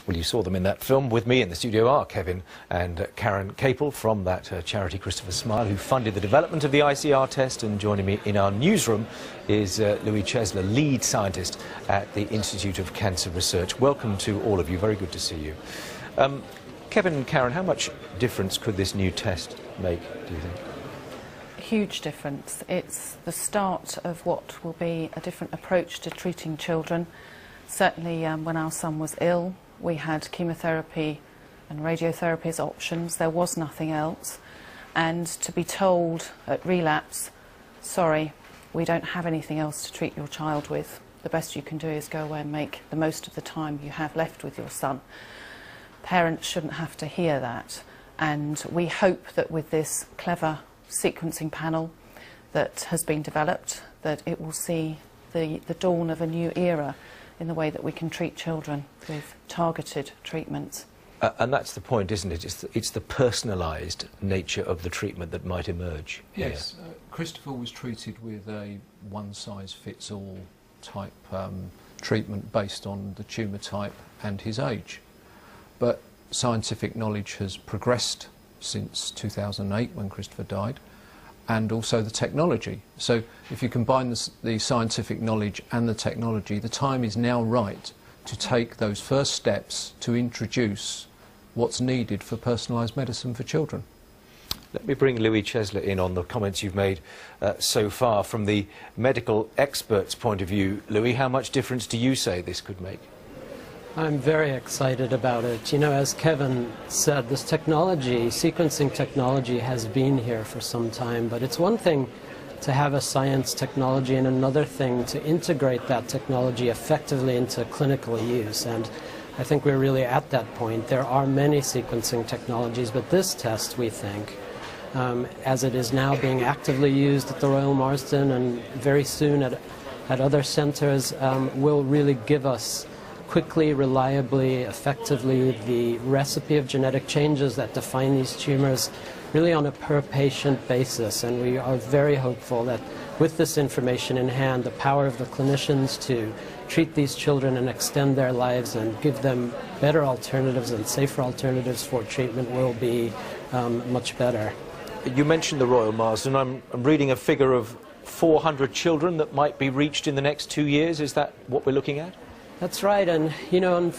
Well, you saw them in that film. With me in the studio are Kevin and Karen Capel from that charity Christopher Smile, who funded the development of the ICR test. And joining me in our newsroom is Louis Chesler, lead scientist at the Institute of Cancer Research. Welcome to all of you. Very good to see you. Kevin and Karen, how much difference could this new test make, do you think? Huge difference. It's the start of what will be a different approach to treating children. Certainly when our son was ill, we had chemotherapy and radiotherapy as options. There was nothing else. And to be told at relapse, sorry, we don't have anything else to treat your child with. The best you can do is go away and make the most of the time you have left with your son. Parents shouldn't have to hear that. And we hope that with this clever sequencing panel that has been developed, that it will see the dawn of a new era in the way that we can treat children with targeted treatments. And that's the point, isn't it? It's the personalised nature of the treatment that might emerge. Yes, Christopher was treated with a one-size-fits-all type treatment based on the tumour type and his age. But scientific knowledge has progressed since 2008 when Christopher died, and also the technology. So if you combine the scientific knowledge and the technology, the time is now right to take those first steps to introduce what's needed for personalised medicine for children. Let me bring Louis Chesler in on the comments you've made so far. From the medical expert's point of view, Louis, how much difference do you say this could make? I'm very excited about it. You know, as Kevin said, this technology, sequencing technology, has been here for some time, but it's one thing to have a science technology and another thing to integrate that technology effectively into clinical use. And I think we're really at that point. There are many sequencing technologies, but this test, we think, as it is now being actively used at the Royal Marsden and very soon at other centres, will really give us quickly, reliably, effectively the recipe of genetic changes that define these tumours really on a per-patient basis. And we are very hopeful that with this information in hand, the power of the clinicians to treat these children and extend their lives and give them better alternatives and safer alternatives for treatment will be much better. You mentioned the Royal Marsden. I'm reading a figure of 400 children that might be reached in the next 2 years. Is that what we're looking at? That's right, and you know,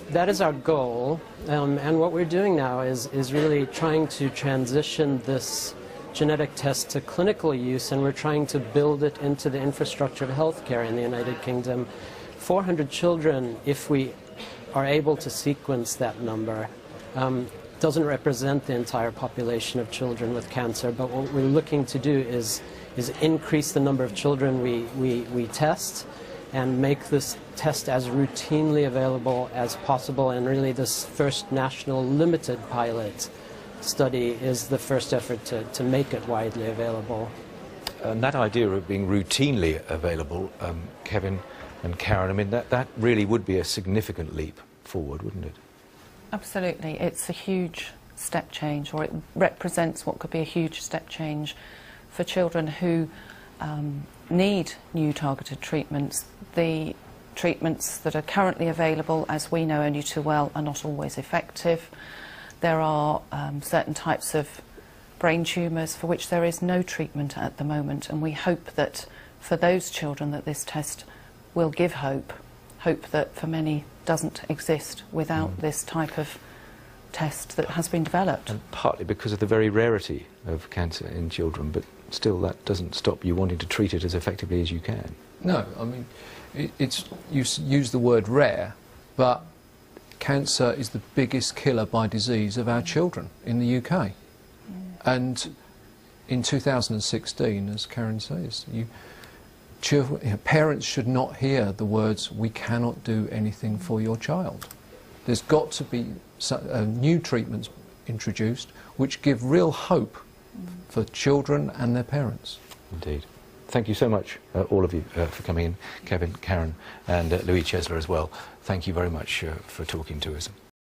that is our goal, and what we're doing now is really trying to transition this genetic test to clinical use, and we're trying to build it into the infrastructure of healthcare in the United Kingdom. 400 children, if we are able to sequence that number, doesn't represent the entire population of children with cancer, but what we're looking to do is increase the number of children we test and make this test as routinely available as possible. And really this first national limited pilot study is the first effort to make it widely available. And that idea of being routinely available, Kevin and Karen, I mean, that really would be a significant leap forward, wouldn't it? Absolutely. It's a huge step change, or it represents what could be a huge step change for children who need new targeted treatments. The treatments that are currently available, as we know only too well, are not always effective. There are certain types of brain tumours for which there is no treatment at the moment, and we hope that for those children that this test will give hope that for many doesn't exist without this type of test that has been developed. And partly because of the very rarity of cancer in children, but still that doesn't stop you wanting to treat it as effectively as you can. No, I mean, you use the word rare, but cancer is the biggest killer by disease of our children in the UK. And in 2016, as Karen says, parents should not hear the words, "we cannot do anything for your child." There's got to be new treatments introduced which give real hope for children and their parents. Indeed. Thank you so much, all of you, for coming in. Kevin, Karen and Louis Chesler as well. Thank you very much for talking to us.